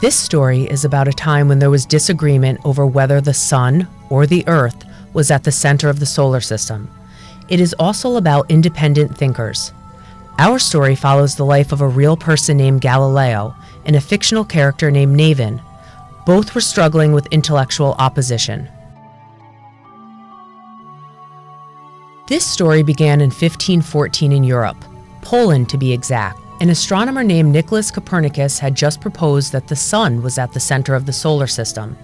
This story is about a time when there was disagreement over whether the sun or the earth was at the center of the solar system. It is also about independent thinkers. Our story follows the life of a real person named Galileo and a fictional character named Navin. Both were struggling with intellectual opposition. This story began in 1514 in Europe, Poland to be exact. An astronomer named Nicholas Copernicus had just proposed that the sun was at the center of the solar system.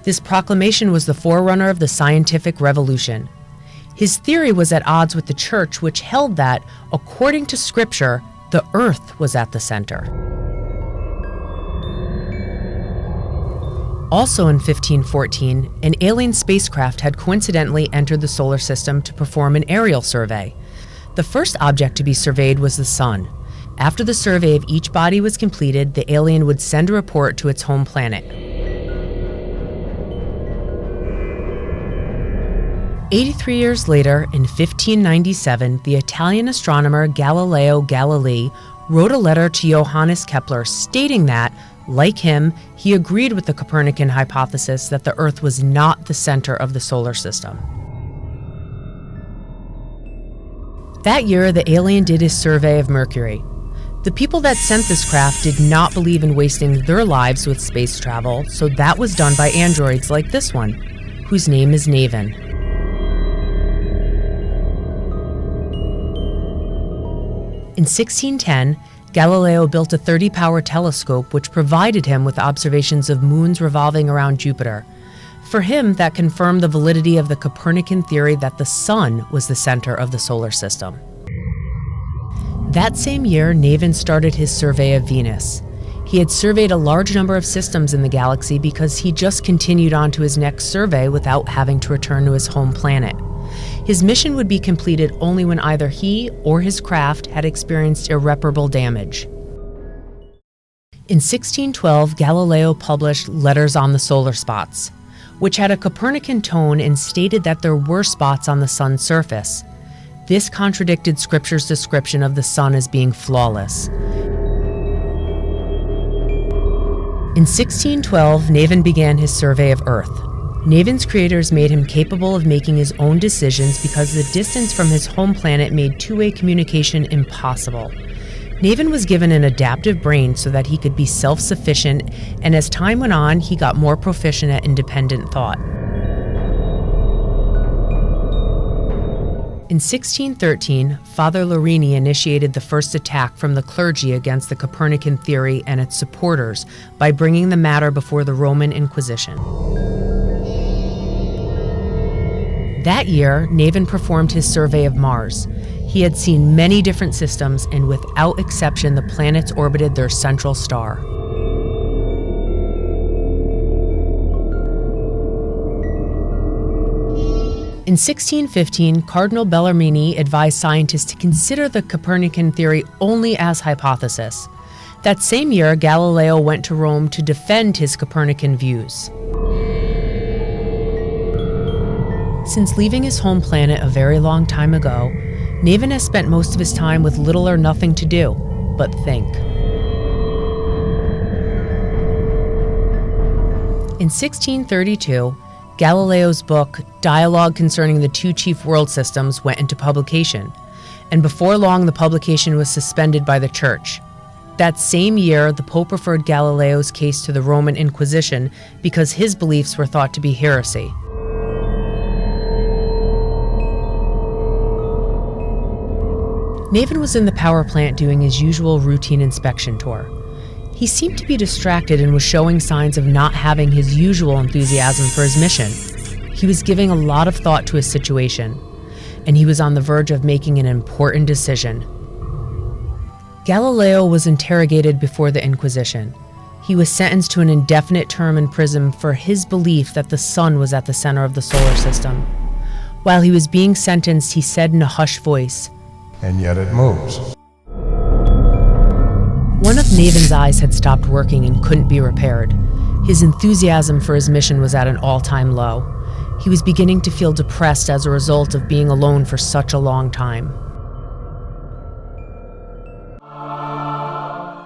This proclamation was the forerunner of the scientific revolution. His theory was at odds with the church, which held that, according to scripture, the earth was at the center. Also in 1514, an alien spacecraft had coincidentally entered the solar system to perform an aerial survey. The first object to be surveyed was the sun. After the survey of each body was completed, the alien would send a report to its home planet. 83 years later, in 1597, the Italian astronomer Galileo Galilei wrote a letter to Johannes Kepler stating that, like him, he agreed with the Copernican hypothesis that the Earth was not the center of the solar system. That year, the alien did his survey of Mercury. The people that sent this craft did not believe in wasting their lives with space travel, so that was done by androids like this one, whose name is Navin. In 1610, Galileo built a 30-power telescope which provided him with observations of moons revolving around Jupiter. For him, that confirmed the validity of the Copernican theory that the sun was the center of the solar system. That same year, Navin started his survey of Venus. He had surveyed a large number of systems in the galaxy because he just continued on to his next survey without having to return to his home planet. His mission would be completed only when either he or his craft had experienced irreparable damage. In 1612, Galileo published Letters on the Solar Spots, which had a Copernican tone and stated that there were spots on the sun's surface. This contradicted Scripture's description of the sun as being flawless. In 1612, Navin began his survey of Earth. Navin's creators made him capable of making his own decisions because the distance from his home planet made two-way communication impossible. Navin was given an adaptive brain so that he could be self-sufficient, and as time went on, he got more proficient at independent thought. In 1613, Father Lorini initiated the first attack from the clergy against the Copernican theory and its supporters by bringing the matter before the Roman Inquisition. That year, Navin performed his survey of Mars. He had seen many different systems, and without exception, the planets orbited their central star. In 1615, Cardinal Bellarmine advised scientists to consider the Copernican theory only as hypothesis. That same year, Galileo went to Rome to defend his Copernican views. Since leaving his home planet a very long time ago, Navin has spent most of his time with little or nothing to do but think. In 1632, Galileo's book, Dialogue Concerning the Two Chief World Systems, went into publication, and before long the publication was suspended by the Church. That same year, the Pope referred Galileo's case to the Roman Inquisition because his beliefs were thought to be heresy. Navin was in the power plant doing his usual routine inspection tour. He seemed to be distracted and was showing signs of not having his usual enthusiasm for his mission. He was giving a lot of thought to his situation, and he was on the verge of making an important decision. Galileo was interrogated before the Inquisition. He was sentenced to an indefinite term in prison for his belief that the sun was at the center of the solar system. While he was being sentenced, he said in a hushed voice, "And yet it moves." One of Navin's eyes had stopped working and couldn't be repaired. His enthusiasm for his mission was at an all-time low. He was beginning to feel depressed as a result of being alone for such a long time.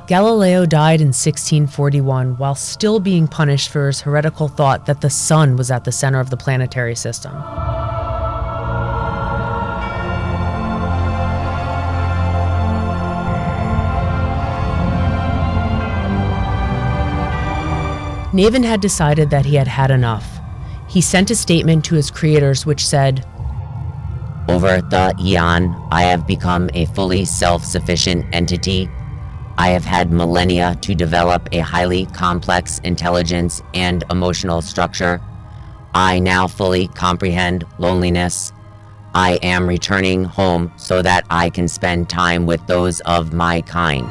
Galileo died in 1641 while still being punished for his heretical thought that the sun was at the center of the planetary system. Navin had decided that he had had enough. He sent a statement to his creators which said, "Over the eon, I have become a fully self-sufficient entity. I have had millennia to develop a highly complex intelligence and emotional structure. I now fully comprehend loneliness. I am returning home so that I can spend time with those of my kind."